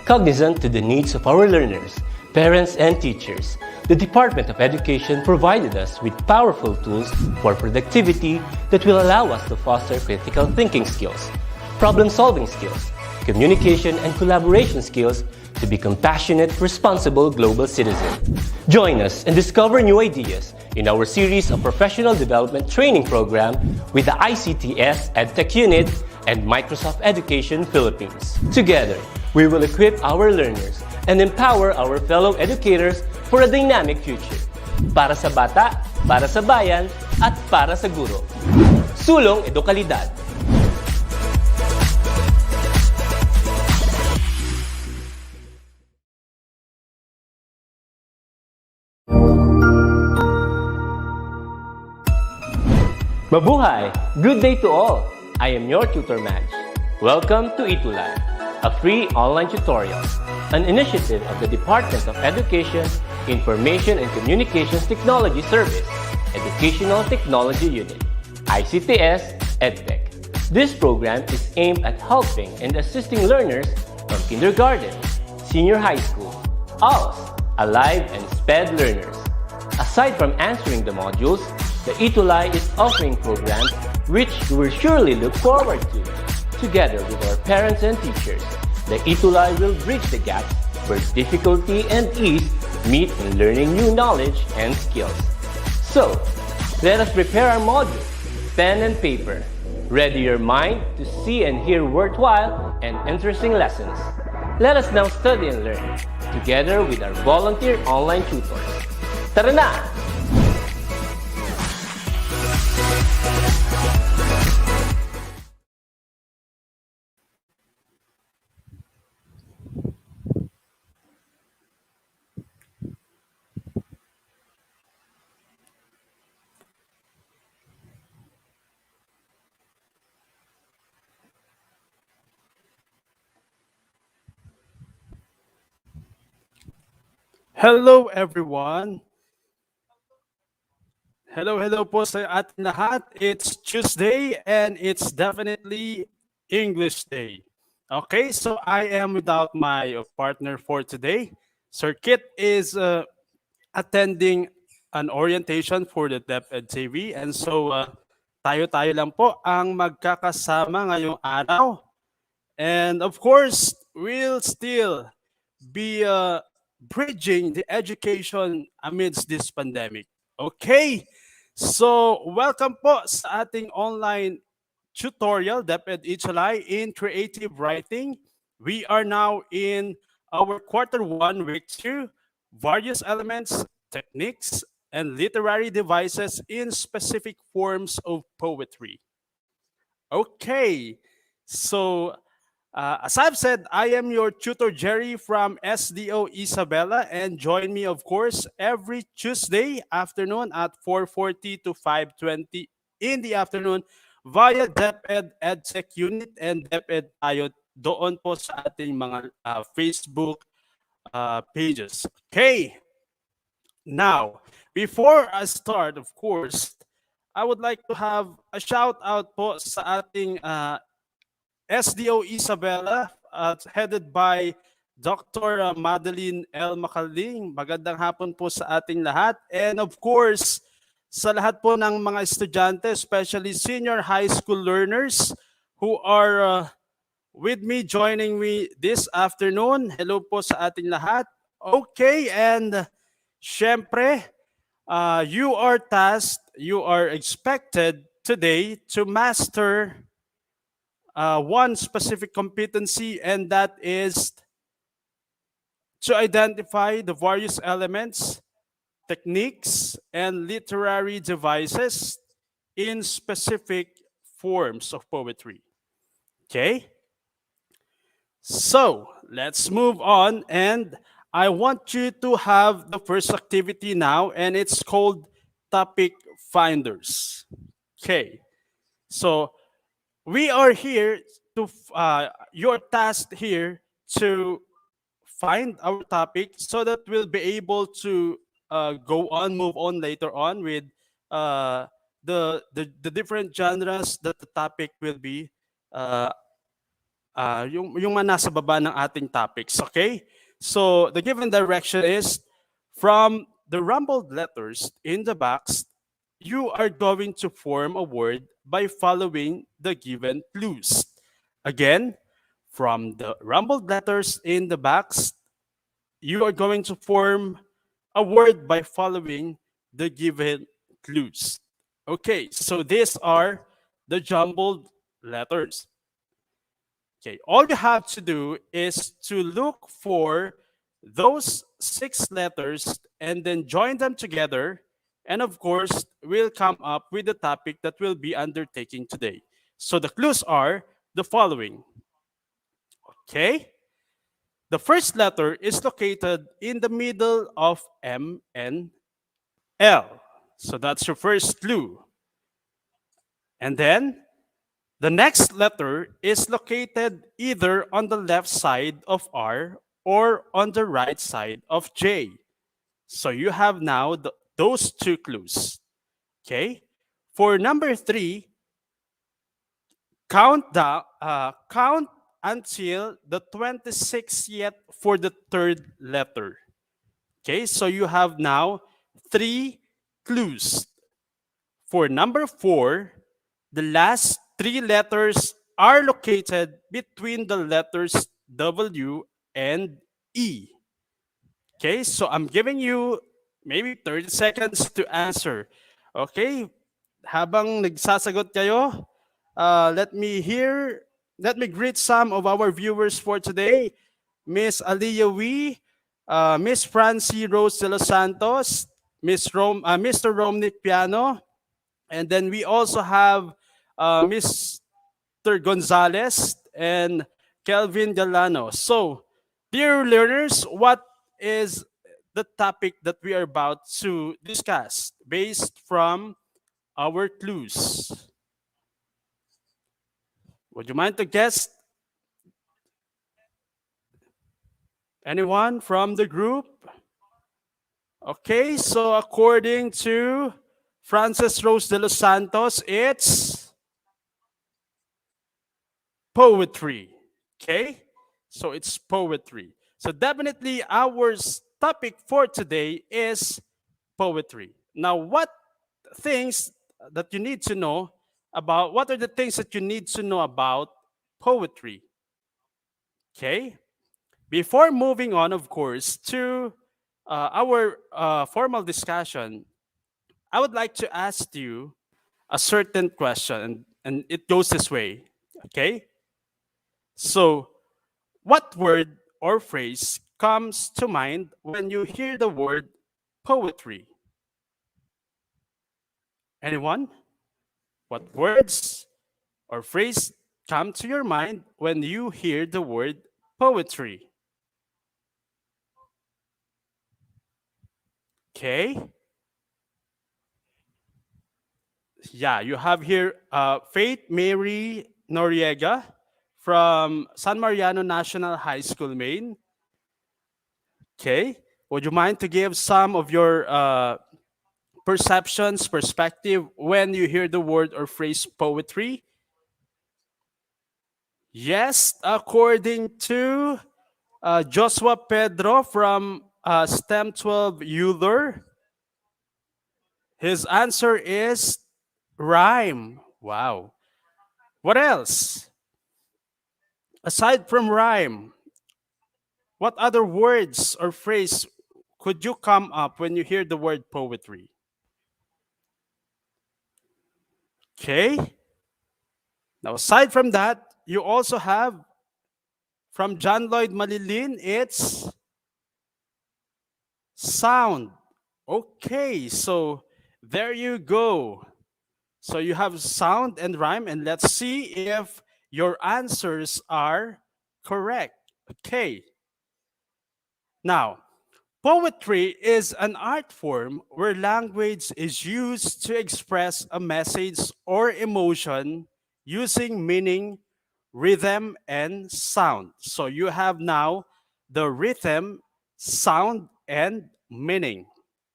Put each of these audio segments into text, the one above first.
Cognizant to the needs of our learners, parents, and teachers, the Department of Education provided us with powerful tools for productivity that will allow us to foster critical thinking skills, problem-solving skills, communication and collaboration skills to be compassionate, responsible global citizens. Join us and discover new ideas in our series of professional development training program with the ICTS EdTech Unit and Microsoft Education Philippines. Together, we will equip our learners and empower our fellow educators for a dynamic future. Para sa bata, para sa bayan, at para sa guro. Sulong Edukalidad. Mabuhay! Good day to all! I am your tutor Madge. Welcome to ETULay, a free online tutorial, an initiative of the Department of Education, Information and Communications Technology Service, Educational Technology Unit, ICTS EdTech. This program is aimed at helping and assisting learners from kindergarten, senior high school, ALS, Alive, and SPED learners. Aside from answering the modules, the ETULay is offering programs which you will surely look forward to. Together with our parents and teachers, the ETULay will bridge the gaps where difficulty and ease meet in learning new knowledge and skills. So, let us prepare our modules, pen and paper. Ready your mind to see and hear worthwhile and interesting lessons. Let us now study and learn, together with our volunteer online tutors. Tara na! Hello everyone. Hello po sa ating lahat. It's Tuesday and it's definitely English Day. Okay, so I am without my partner for today. Sir Kit is attending an orientation for the DepEd TV and so tayo-tayo lang po ang magkakasama ngayong araw. And of course, we'll still be bridging the education amidst this pandemic. Okay, so welcome po sa ating online tutorial, DepEd ETULay in Creative Writing. We are now in our quarter 1, week 2, various elements, techniques, and literary devices in specific forms of poetry. Okay, so as I've said, I am your tutor Jerry from SDO Isabela, and join me, of course, every Tuesday afternoon at 4:40 to 5:20 in the afternoon via DepEd EdTech Unit and DepEd tayo doon po sa ating mga Facebook pages. Okay, now, before I start, of course, I would like to have a shout out po sa ating SDO Isabela, headed by Dr. Madeline L. Macaling. Magandang hapon po sa ating lahat. And of course, sa lahat po ng mga estudyante, especially senior high school learners who are with me, joining me this afternoon. Hello po sa ating lahat. Okay, and syempre, you are tasked, you are expected today to master one specific competency, and that is to identify the various elements, techniques, and literary devices in specific forms of poetry. Okay? So, let's move on, and I want you to have the first activity now, and it's called Topic Finders. Okay. So, we are here to, you're tasked here to find our topic so that we'll be able to move on later on with the different genres that the topic will be yung mga nasa baba ng ating topics, okay? So the given direction is from the rumbled letters in the box, you are going to form a word by following the given clues. Again, from the rumbled letters in the box, you are going to form a word by following the given clues. Okay, so these are the jumbled letters. Okay, all you have to do is to look for those six letters and then join them together. And of course, we'll come up with the topic that we'll be undertaking today. So the clues are the following. Okay, the first letter is located in the middle of M and L. So that's your first clue. And then the next letter is located either on the left side of R or on the right side of J. So you have now those two clues. Okay. For number three, count until the 26th yet for the third letter. Okay. So you have now three clues. For number four, the last three letters are located between the letters W and E. Okay, so I'm giving you maybe 30 seconds to answer. Okay, habang nagsasagot kayo, let me greet some of our viewers for today. Miss Aliyah Wee, Miss Francie Rose de los Santos, Mr. Romnick Piano, and then we also have Mr. Gonzalez and Kelvin Galano. So, dear learners, what is the topic that we are about to discuss based from our clues? Would you mind to guess? Anyone from the group? Okay, so according to Frances Rose de los Santos, it's poetry. Okay? So it's poetry. So definitely our topic for today is poetry. Now, things you need to know what are the things that you need to know about poetry? Okay? Before moving on, of course, to our formal discussion, I would like to ask you a certain question, and it goes this way. Okay? So, what word or phrase comes to mind when you hear the word poetry? Anyone? What words or phrase come to your mind when you hear the word poetry? Okay. Yeah, you have here Faith Mary Noriega from San Mariano National High School, Maine. Okay. Would you mind to give some of your perceptions, perspective when you hear the word or phrase poetry? Yes, according to Joshua Pedro from STEM 12 Euler, his answer is rhyme. Wow. What else? Aside from rhyme, what other words or phrase could you come up when you hear the word poetry? Okay. Now, aside from that, you also have from John Lloyd Malilin, it's sound. Okay, so there you go. So you have sound and rhyme, and let's see if your answers are correct. Okay. Now, poetry is an art form where language is used to express a message or emotion using meaning, rhythm, and sound. So you have now the rhythm, sound, and meaning.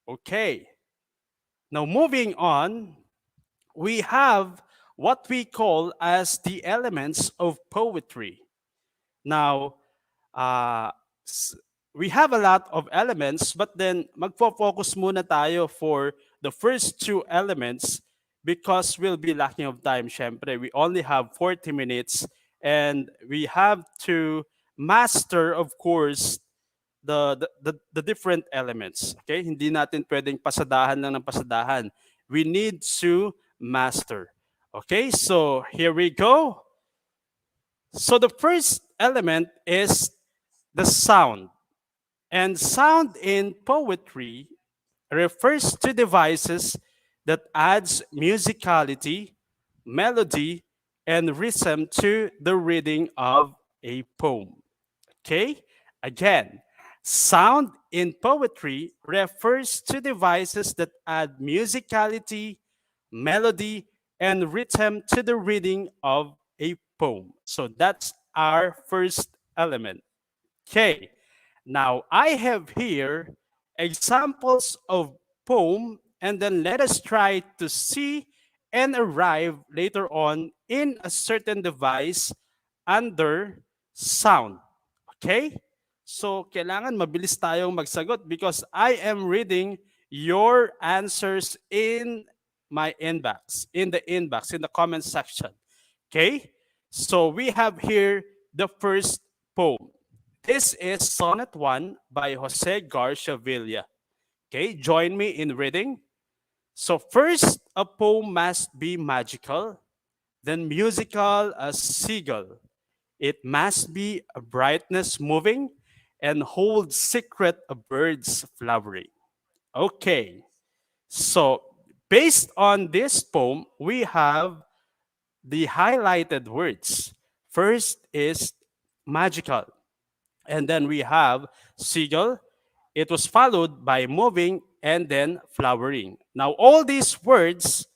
Okay. Now, moving on, we have what we call as the elements of poetry. Now, uh, s- we have a lot of elements, but then magfo-focus muna tayo for the first two elements because we'll be lacking of time, syempre. We only have 40 minutes and we have to master, of course, the different elements. Okay? Hindi natin pwedeng pasadahan lang ng pasadahan. We need to master. Okay? So, here we go. So, the first element is the sound. And sound in poetry refers to devices that adds musicality, melody, and rhythm to the reading of a poem. Okay? Again, sound in poetry refers to devices that add musicality, melody, and rhythm to the reading of a poem. So that's our first element. Okay. Now I have here examples of poem and then let us try to see and arrive later on in a certain device under sound. Okay? So kailangan mabilis tayong magsagot because I am reading your answers in my inbox, in the comment section. Okay? So we have here the first poem. This is Sonnet 1 by Jose Garcia Villa. Okay, join me in reading. So first, a poem must be magical, then musical as seagull. It must be a brightness moving and hold secret a bird's flowering. Okay, so based on this poem, we have the highlighted words. First is magical. And then we have seagull. It was followed by moving and then flowering. Now, all these words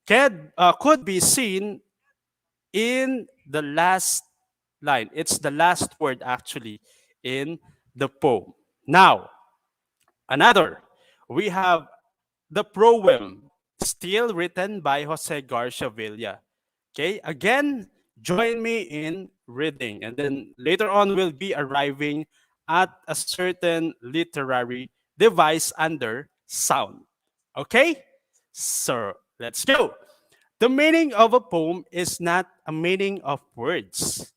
could be seen in the last line. It's the last word actually in the poem. Now, another, we have the proem, still written by Jose Garcia Villa. Okay, again, join me in reading, and then later on we'll be arriving at a certain literary device under sound. Okay, so let's go. The meaning of a poem is not a meaning of words.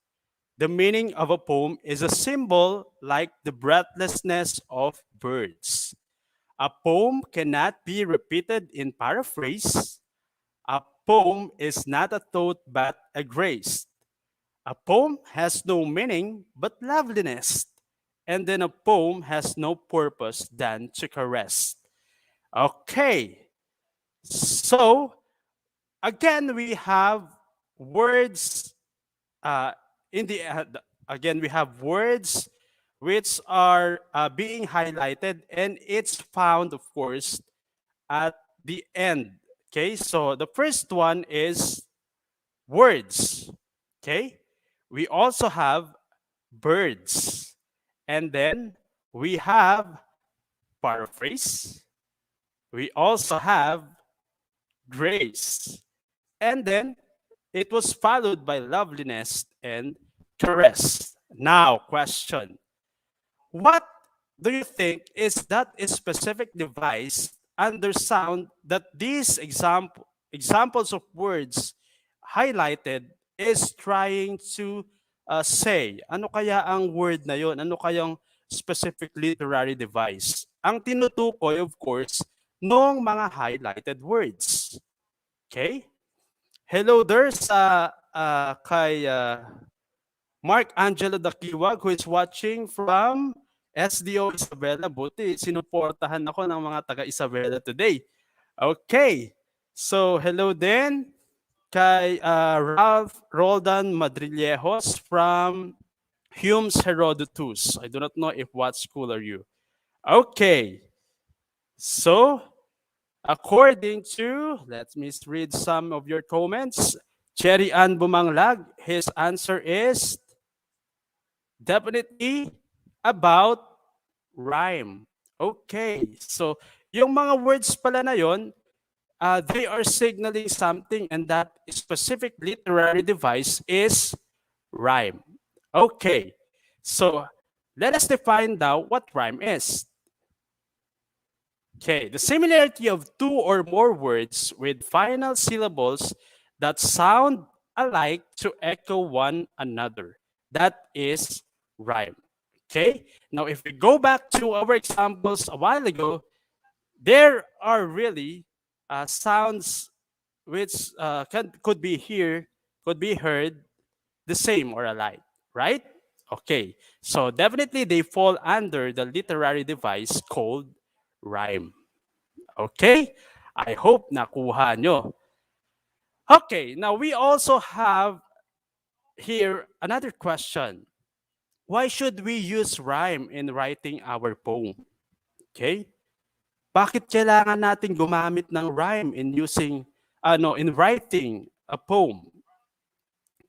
The meaning of a poem is a symbol like the breathlessness of birds. A poem cannot be repeated in paraphrase. A poem is not a thought but a grace. A poem has no meaning but loveliness. And then a poem has no purpose than to caress. Okay, so again we have words uh, in the again we have words which are being highlighted and it's found of course at the end. Okay, so the first one is words. Okay, we also have birds, and then we have paraphrase. We also have grace, and then it was followed by loveliness and caress. Now, question: what do you think is that specific device under sound that these examples of words highlighted is trying to say? Ano kaya ang word na yon? Ano kayang specific literary device? Ang tinutukoy, of course, nung mga highlighted words. Okay? Hello there sa kay Mark Angelo Dakiwag who is watching from SDO Isabela. Buti, sinuportahan ako ng mga taga Isabela today. Okay. So, hello din kay Ralph Roldan Madrillejos from Hume's Herodotus. I do not know if what school are you. Okay. So, according to, let me read some of your comments. Cherry Ann Bumanglag, his answer is definitely about rhyme. Okay, so yung mga words pala na yon, they are signaling something and that specific literary device is rhyme. Okay, so let us define now what rhyme is. Okay, the similarity of two or more words with final syllables that sound alike to echo one another. That is rhyme. Okay, now if we go back to our examples a while ago, there are really sounds which could be here, could be heard the same or alike, right? Okay, so definitely they fall under the literary device called rhyme. Okay? I hope nakuha nyo. Okay, now we also have here another question. Why should we use rhyme in writing our poem? Okay? Bakit kailangan natin gumamit ng rhyme in using in writing a poem?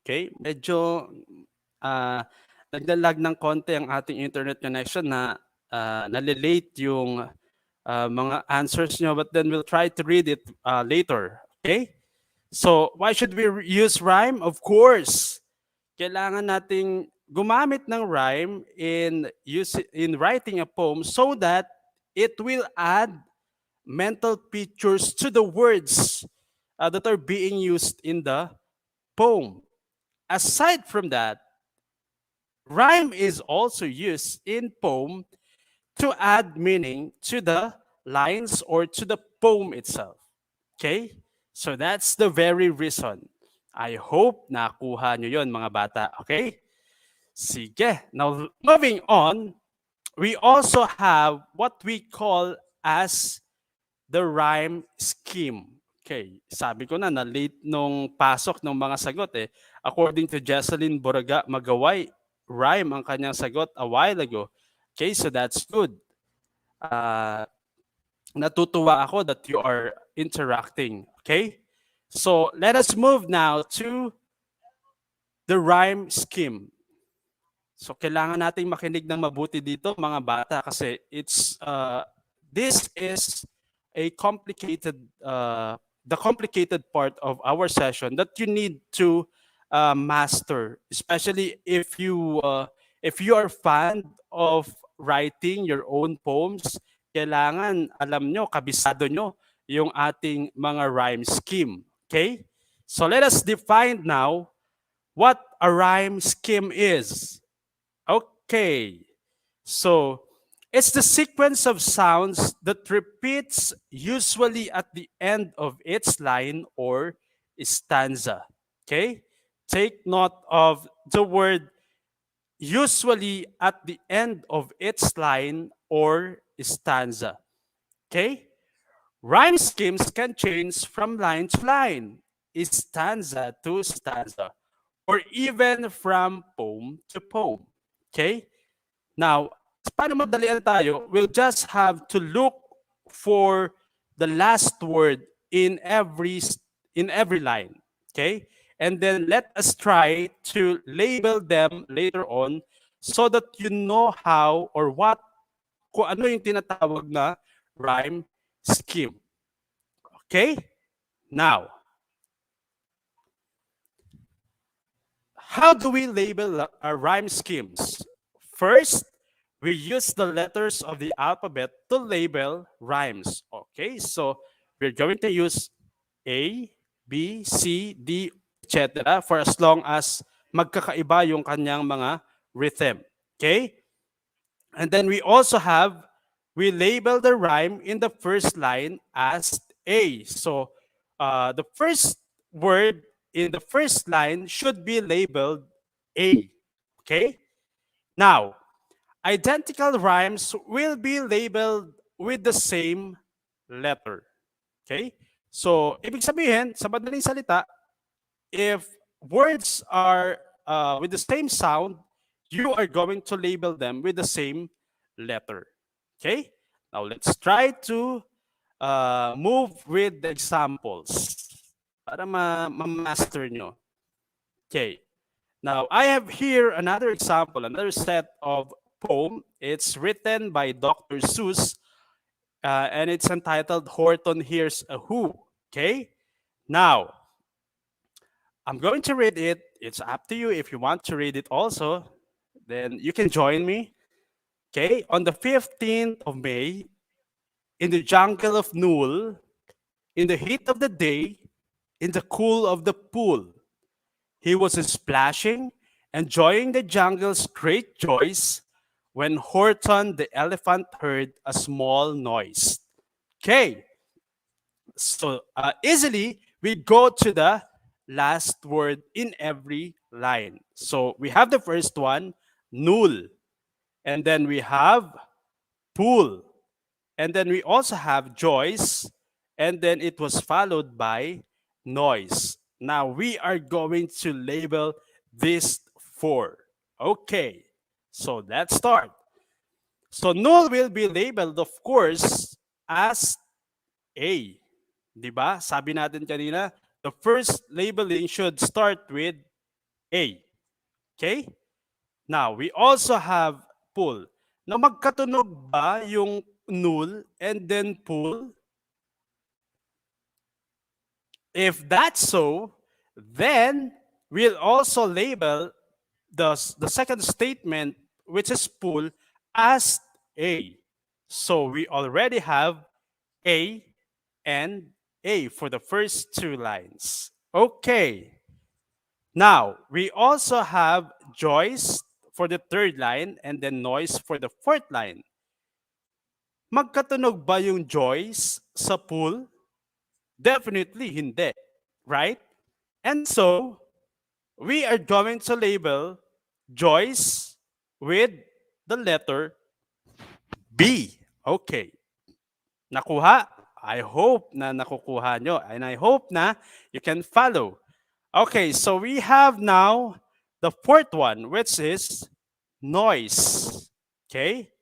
Okay? Medyo naglalag ng konti ang ating internet connection na nalilate yung mga answers nyo, but then we'll try to read it later. Okay? So, why should we use rhyme? Of course, kailangan nating gumamit ng rhyme in writing a poem so that it will add mental pictures to the words that are being used in the poem. Aside from that, rhyme is also used in poem to add meaning to the lines or to the poem itself. Okay? So that's the very reason. I hope nakuha nyo yon mga bata. Okay? Sige. Now, moving on, we also have what we call as the rhyme scheme. Okay, sabi ko na late nung pasok ng mga sagot eh. According to Jesselyn Boraga Magaway, rhyme ang kanyang sagot a while ago. Okay, so that's good. Natutuwa ako that you are interacting. Okay, so let us move now to the rhyme scheme. So kailangan nating makinig ng mabuti dito mga bata kasi this is a complicated the complicated part of our session that you need to master, especially if you are fan of writing your own poems. Kailangan alam nyo, kabisado nyo yung ating mga rhyme scheme. Okay? So let us define now what a rhyme scheme is. Okay, so it's the sequence of sounds that repeats usually at the end of its line or stanza. Okay, take note of the word usually at the end of its line or stanza. Okay, rhyme schemes can change from line to line, stanza to stanza, or even from poem to poem. Okay? Now, para madalian tayo, we'll just have to look for the last word in every line. Okay? And then let us try to label them later on so that you know how or what kung ano yung tinatawag na rhyme scheme. Okay? Now, how do we label our rhyme schemes? First, we use the letters of the alphabet to label rhymes. Okay, so we're going to use A, B, C, D, etc. for as long as magkakaiba yung kanyang mga rhythm. Okay? And then we also we label the rhyme in the first line as A. So the first word in the first line should be labeled A. Okay? Now, identical rhymes will be labeled with the same letter. Okay? So, ibig sabihin, sa madaling salita, if words are with the same sound, you are going to label them with the same letter. Okay? Now, let's try to move with the examples para ma-master nyo. Okay. Now, I have here another example, another set of poem. It's written by Dr. Seuss, and it's entitled Horton Hears a Who. Okay? Now, I'm going to read it. It's up to you if you want to read it also. then you can join me. Okay, on the 15th of May, in the jungle of Nul, in the heat of the day, in the cool of the pool, he was splashing, enjoying the jungle's great joys, when Horton the elephant heard a small noise. Okay, so easily we go to the last word in every line. So we have the first one, Nul, and then we have pool, and then we also have Joyce, and then it was followed by noise. Now we are going to label these four. Okay, so let's start. So null will be labeled, of course, as A. Diba? Sabi natin kanina, the first labeling should start with A. Okay? Now, we also have pool. Now, magkatunog ba yung null and then pool? If that's so, then we'll also label the second statement, which is pool, as A. So we already have A and A for the first two lines. Okay. Now, we also have Joyce for the third line and then noise for the fourth line. Magkatunog ba yung Joyce sa pool? Definitely hindi, right? And so, we are going to label Joyce with the letter B. Okay. Nakuha? I hope na nakukuha nyo. And I hope na you can follow. Okay, so we have now the fourth one, which is noise. Okay?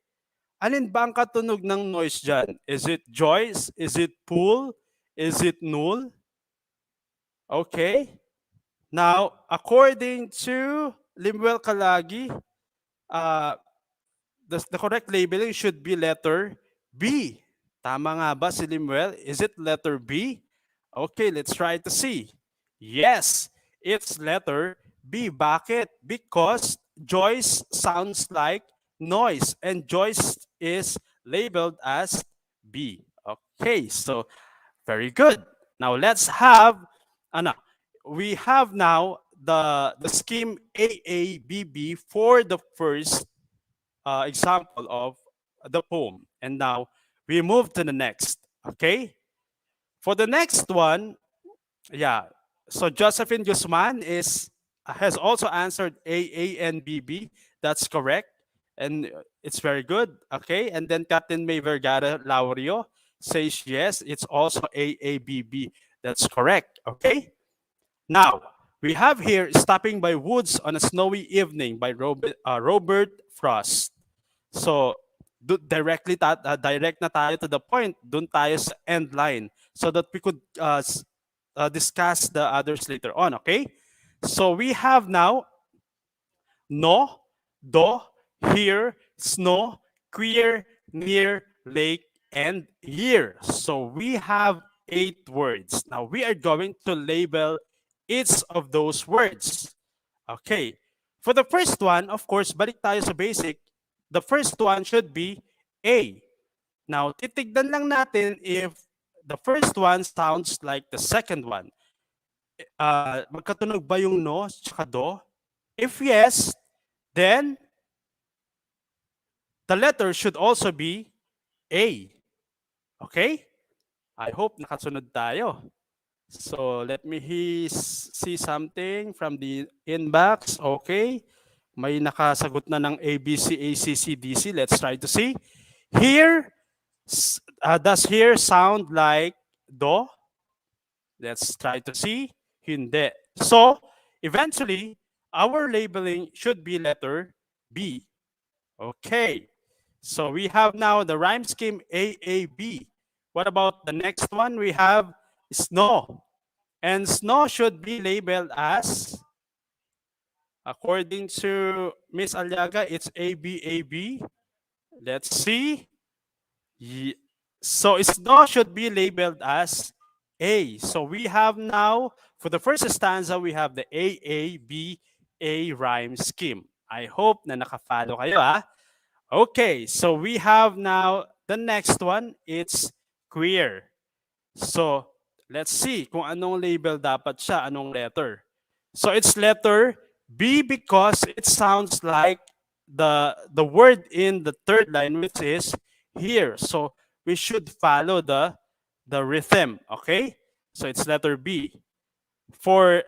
Alin ba ang katunog ng noise dyan? Is it Joyce? Is it pool? Is it null? Okay. Now, according to Limuel Kalagi, the correct labeling should be letter B. Tama nga ba si Limuel? Is it letter B? Okay, let's try to see. Yes, it's letter B. Bakit? Because Joyce sounds like noise and Joyce is labeled as B. Okay, so very good. Now let's have, we have now the scheme AABB for the first example of the poem. And now we move to the next, okay? For the next one, yeah, so Josephine Guzman has also answered AA and BB. That's correct. And it's very good, okay? And then Captain May Vergara Laurio says yes, it's also AABB. That's correct, okay? Now, we have here Stopping by Woods on a Snowy Evening by Robert Frost. So, direct na tayo to the point. Doon tayo sa end line so that we could discuss the others later on, okay? So, we have now no, do, here, snow, queer, near, lake, and year. So, we have 8 words. Now, we are going to label each of those words. Okay. For the first one, of course, balik tayo sa basic. The first one should be A. Now, titignan lang natin if the first one sounds like the second one. Magkatunog ba yung no tsaka do? If yes, then the letter should also be A. Okay? I hope nakasunod tayo. So let me see something from the inbox. Okay. May nakasagot na ng ABC, ACC, DC. Let's try to see. Here, does here sound like do? Let's try to see. Hindi. So, eventually, our labeling should be letter B. Okay. So we have now the rhyme scheme AAB. What about the next one? We have snow. And snow should be labeled as, according to Miss Aliaga, it's ABAB. Let's see. So snow should be labeled as A. So we have now, for the first stanza, we have the AABA rhyme scheme. I hope na naka-follow kayo, ha? Okay, so we have now the next one. It's queer. So, let's see kung anong label dapat siya, anong letter. So, it's letter B because it sounds like the word in the third line, which is here. So, we should follow the rhythm, okay? So, it's letter B. For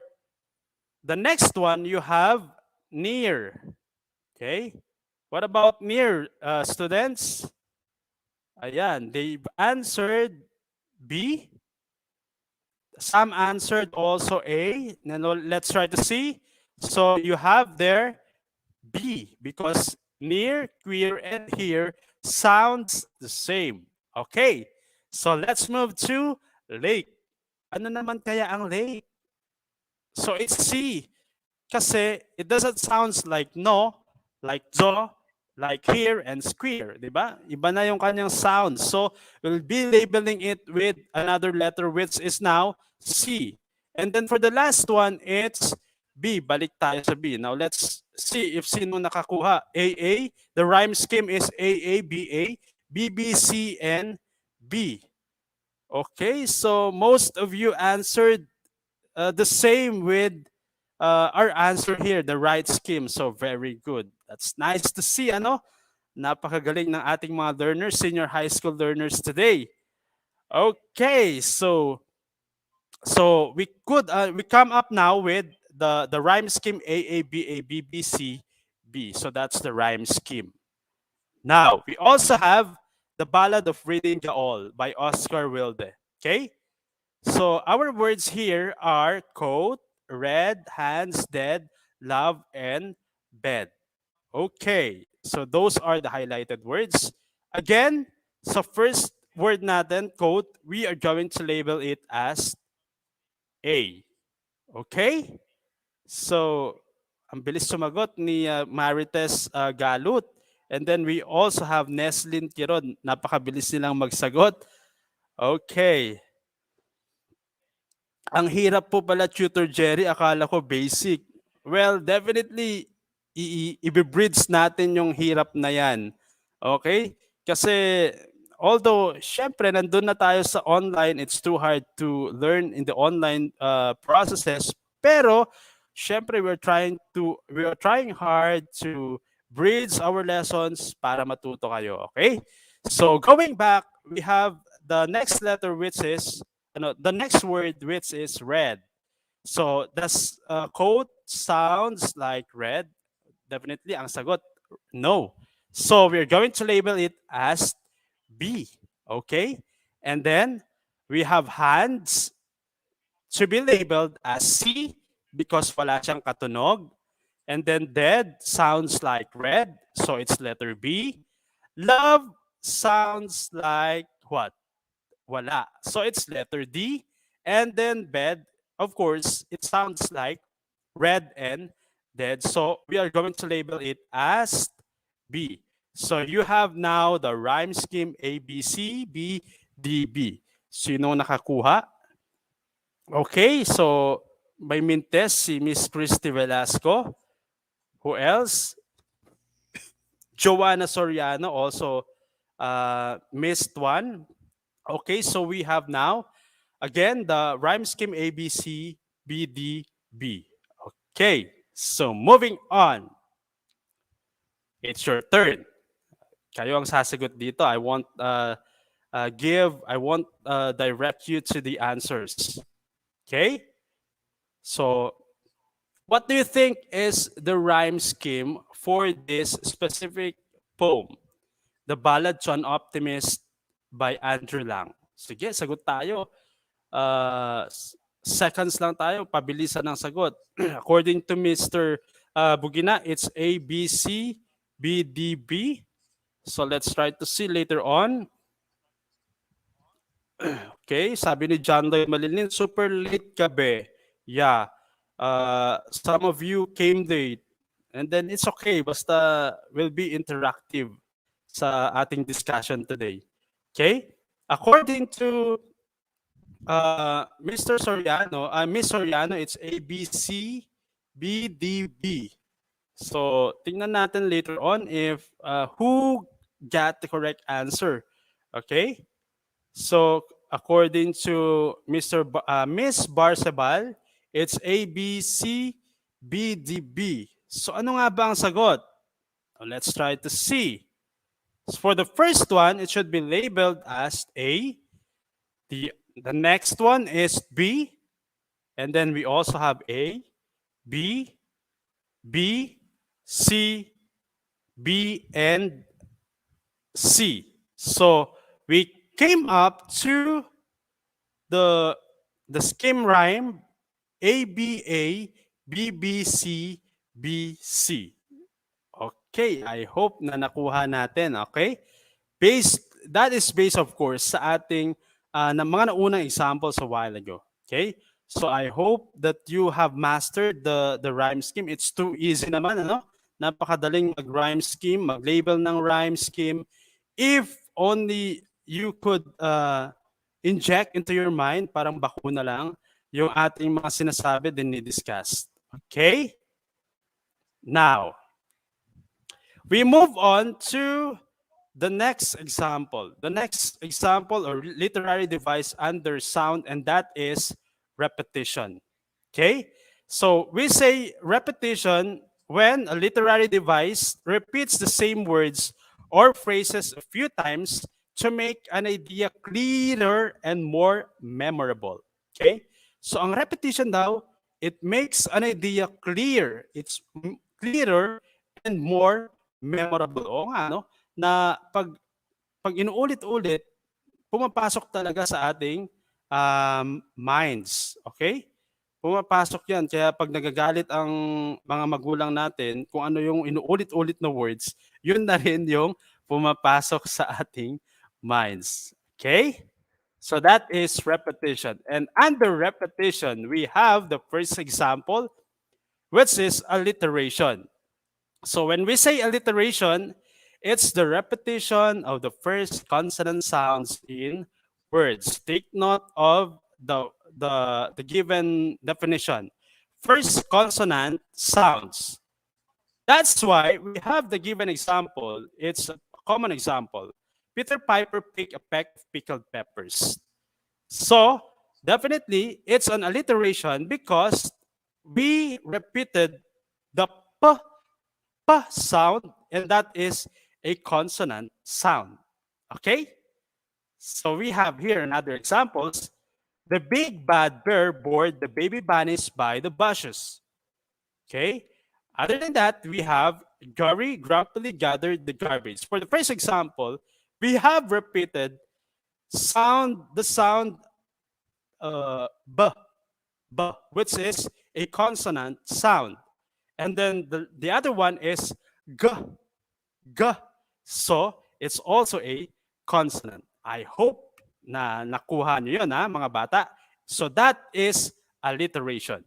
the next one, you have near, okay? What about near, students? Ayan, they've answered B. Some answered also A. Now let's try to see. So you have there B because near, queer, and here sounds the same. Okay, so let's move to lake. Ano naman kaya ang lake? So it's C. Kasi it doesn't sound like no, like zo, like here, and square, di ba? Iba na yung kanyang sound. So, we'll be labeling it with another letter which is now C. And then for the last one, it's B. Balik tayo sa B. Now, let's see if sino nakakuha. AA. The rhyme scheme is AA, BA, BBC, and B. Okay, so most of you answered the same with our answer here, the right scheme. So very good. That's nice to see, ano? Napakagaling ng ating mga learners, senior high school learners today. Okay, so we come up now with the rhyme scheme A B A B B C B. So that's the rhyme scheme. Now, we also have the Ballad of Reading Gaol by Oscar Wilde. Okay? So our words here are coat, red, hands, dead, love, and bed. Okay, so those are the highlighted words. Again, so first word natin, coat, we are going to label it as A. Okay? So, ang bilis sumagot ni Marites Galut. And then we also have Neslin Tiron. Napakabilis nilang magsagot. Okay. Ang hirap po pala, Tutor Jerry. Akala ko basic. Well, definitely, i-bridge natin yung hirap na yan. Okay? Kasi, although, syempre, nandun na tayo sa online, it's too hard to learn in the online processes. Pero, syempre, we are trying hard to bridge our lessons para matuto kayo. Okay? So, going back, we have the next letter, which is the next word, which is red. So the quote sounds like red. Definitely, ang sagot, no. So we're going to label it as B. Okay? And then we have hands to be labeled as C because wala siyang katunog. And then dead sounds like red. So it's letter B. Love sounds like what? Wala. So it's letter D. And then bed, of course, it sounds like red and dead. So we are going to label it as B. So you have now the rhyme scheme A, B, C, B, D, B. Sino nakakuha? Okay, so by Mintes, si Miss Christy Velasco. Who else? Joanna Soriano also missed one. Okay, so we have now, again, the rhyme scheme A, B, C, B, D, B. Okay, so moving on. It's your turn. Kayo ang sasagot dito. I won't direct you to the answers. Okay? So, what do you think is the rhyme scheme for this specific poem? The Ballad to an Optimist by Andrew Lang. Sige, sagot tayo. Seconds lang tayo, pabilisan ng sagot. According to Mr. Bugina, it's A, B, C, B, D, B. So let's try to see later on. Okay, sabi ni John Lloyd Malilin, super late gabi. Yeah, some of you came late. And then it's okay, basta will be interactive sa ating discussion today. Okay? According to Mr. Soriano, Miss Soriano, it's A, B, C, B, D, B. So, tingnan natin later on if who got the correct answer. Okay? So, according to Miss Barsabal, it's A, B, C, B, D, B. So, ano nga ba ang sagot? Let's try to see. So for the first one, it should be labeled as A. The next one is B. And then we also have A, B, B, C, B, and C. So we came up to the the scheme rhyme A B A B B C B C. Okay, I hope na nakuha natin, okay? That is based of course sa ating na mga naunang examples a while ago. Okay? So I hope that you have mastered the rhyme scheme. It's too easy naman, ano? Napakadaling mag-rhyme scheme, mag-label ng rhyme scheme. If only you could inject into your mind, parang bakuna lang, yung ating mga sinasabi din ni-discuss. Okay? Now, we move on to the next example. The next example or literary device under sound, and that is repetition. Okay? So we say repetition when a literary device repeats the same words or phrases a few times to make an idea clearer and more memorable. Okay? So ang repetition daw, it makes an idea clear. It's clearer and more memorable. Oo nga, no? Na pag inuulit-ulit, pumapasok talaga sa ating minds. Okay? Pumapasok yan. Kaya pag nagagalit ang mga magulang natin, kung ano yung inuulit-ulit na words, yun na rin yung pumapasok sa ating minds. Okay? So that is repetition. And under repetition, we have the first example, which is alliteration. So when we say alliteration, it's the repetition of the first consonant sounds in words. Take note of the given definition. First consonant sounds. That's why we have the given example. It's a common example. Peter Piper picked a peck of pickled peppers. So definitely it's an alliteration because we repeated the p sound, and that is a consonant sound. Okay? So we have here another examples. The big bad bear bored the baby bunnies by the bushes. Okay? Other than that, we have Gary grumpily gathered the garbage. For the first example, we have repeated the sound b, which is a consonant sound. And then the other one is g, g. So, it's also a consonant. I hope na nakuha nyo yun, mga bata. So, that is alliteration.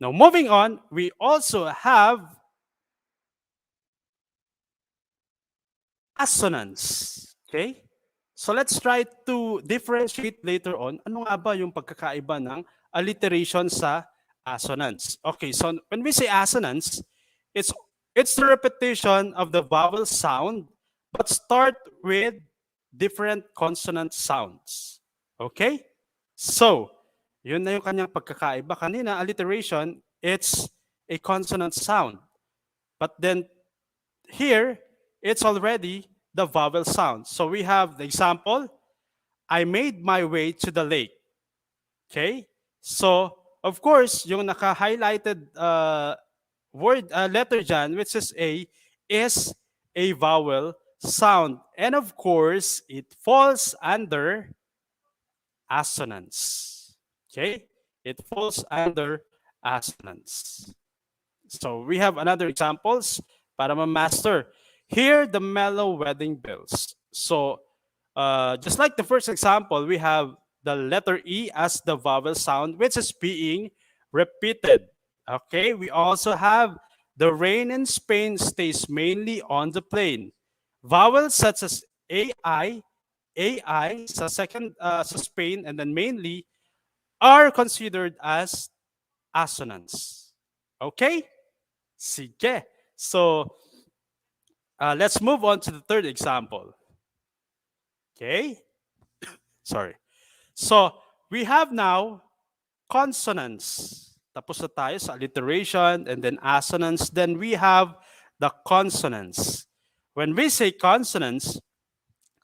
Now, moving on, we also have assonance. Okay? So, let's try to differentiate later on. Ano nga ba yung pagkakaiba ng alliteration sa assonance? Okay, so when we say assonance, it's the repetition of the vowel sound but start with different consonant sounds. Okay? So, yun na yung kanyang pagkakaiba. Kanina, alliteration, it's a consonant sound. But then, here, it's already the vowel sound. So we have the example, I made my way to the lake. Okay? So, of course, yung naka-highlighted letter dyan, which is A, is a vowel sound. And of course, it falls under assonance. Okay? It falls under assonance. So we have another examples para ma-master. Here, the mellow wedding bells. So just like the first example, we have the letter E as the vowel sound, which is being repeated. Okay, we also have the rain in Spain stays mainly on the plain. Vowels such as AI sa second sa Spain, and then mainly are considered as assonance. Okay? Sige. So let's move on to the third example. Okay, sorry. So we have now consonants. Tapos na tayo sa alliteration and then assonance. Then we have the consonants. When we say consonants,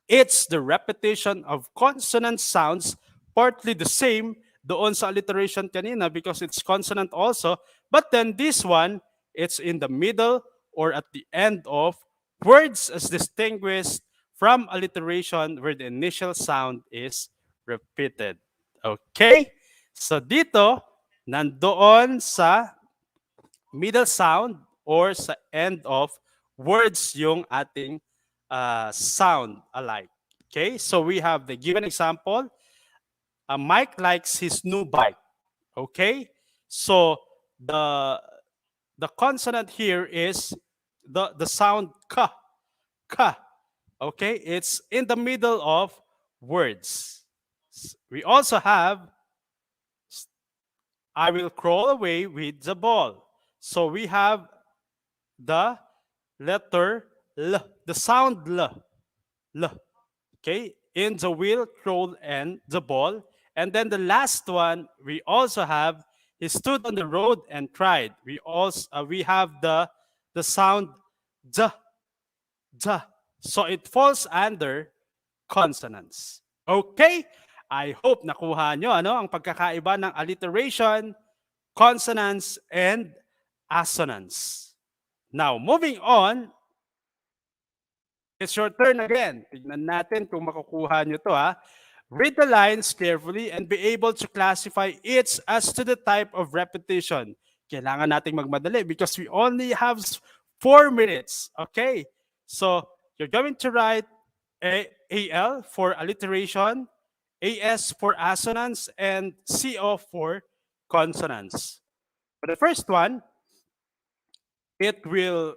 it's the repetition of consonant sounds, partly the same doon sa alliteration kanina because it's consonant also. But then this one, it's in the middle or at the end of words as distinguished from alliteration where the initial sound is repeated. Okay? So dito, nandoon sa middle sound or sa end of words yung ating sound alike. Okay, so we have the given example. Mike likes his new bike. Okay, so the consonant here is the sound ka, ka. Okay, it's in the middle of words. We also have I will crawl away with the ball. So we have the letter L, the sound L, L. Okay, in the wheel, crawl, and the ball. And then the last one, we also have he stood on the road and cried. We have the sound D, D. So it falls under consonants. Okay? I hope nakuha nyo ang pagkakaiba ng alliteration, consonants, and assonance. Now, moving on, it's your turn again. Tignan natin kung makukuha nyo to ha. Read the lines carefully and be able to classify each as to the type of repetition. Kailangan nating magmadali because we only have 4 minutes. Okay? So, you're going to write AL for alliteration, AS for assonance, and CO for consonants. For the first one, it will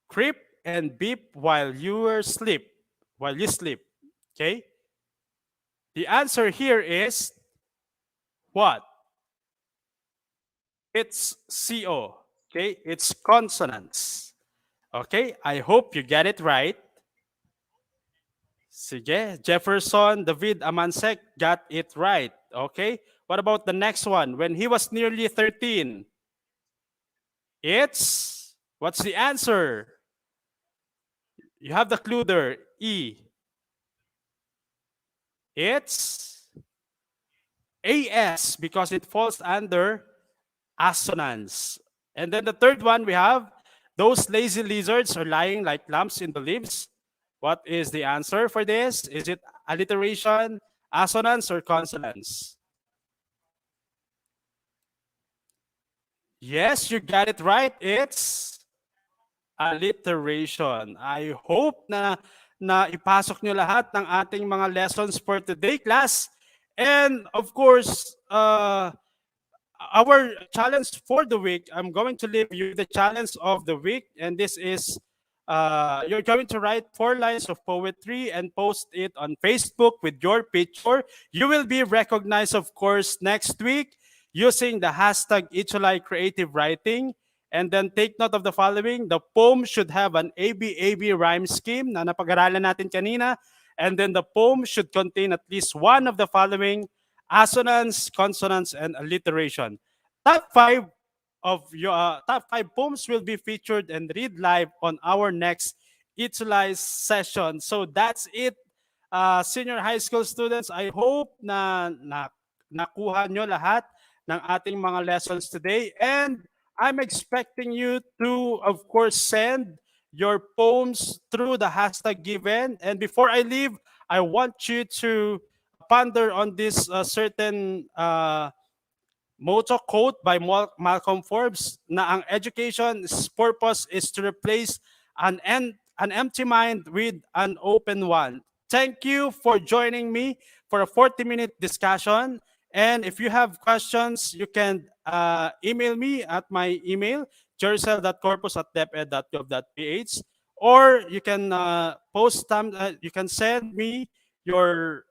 creep and beep while you sleep. Okay? The answer here is what? It's CO. Okay? It's consonants. Okay? I hope you get it right. Sige, Jefferson David Amansek got it right. Okay? What about the next one? When he was nearly 13. What's the answer? You have the clue there, E. It's AS because it falls under assonance. And then the third one, we have those lazy lizards are lying like lumps in the leaves. What is the answer for this? Is it alliteration, assonance, or consonants? Yes, you got it right. It's alliteration. I hope na ipasok nyo lahat ng ating mga lessons for today, class. And of course, our challenge for the week, I'm going to leave you the challenge of the week. And this is, you're going to write 4 lines of poetry and post it on Facebook with your picture. You will be recognized, of course, next week using the hashtag ETULay Creative Writing. And then take note of the following. The poem should have an ABAB rhyme scheme na napag-aralan natin kanina. And then the poem should contain at least one of the following: assonance, consonants, and alliteration. Top 5 of your top 5 poems will be featured and read live on our next ETULay session. So that's it, senior high school students. I hope na nakuha nyo lahat ng ating mga lessons today. And I'm expecting you to, of course, send your poems through the hashtag given. And before I leave, I want you to ponder on this certain motto quote by Malcolm Forbes na ang education's purpose is to replace an empty mind with an open one. Thank you for joining me for a 40-minute discussion. And if you have questions, you can email me at my email, jercel.corpus@deped.gov.ph, or you can you can send me your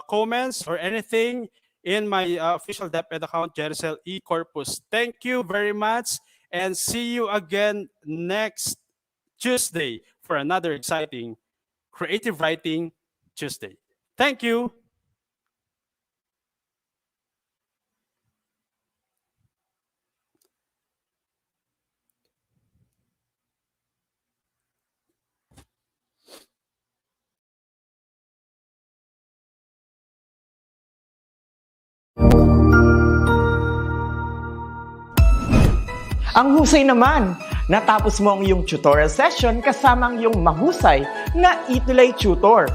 comments or anything in my official DepEd account, Jercel E. Corpus. Thank you very much and see you again next Tuesday for another exciting Creative Writing Tuesday. Thank you. Ang husay naman! Natapos mo ang iyong tutorial session kasama ang iyong mahusay na ETULay tutor.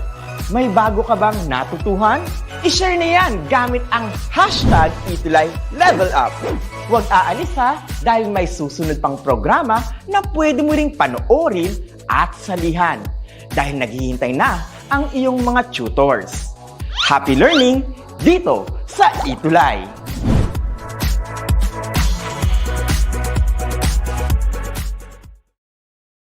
May bago ka bang natutuhan? I-share na yan gamit ang hashtag #ETULayLevelUp. Huwag aalis ha dahil may susunod pang programa na pwede mo ring panoorin at salihan dahil naghihintay na ang iyong mga tutors. Happy learning dito sa ETULay!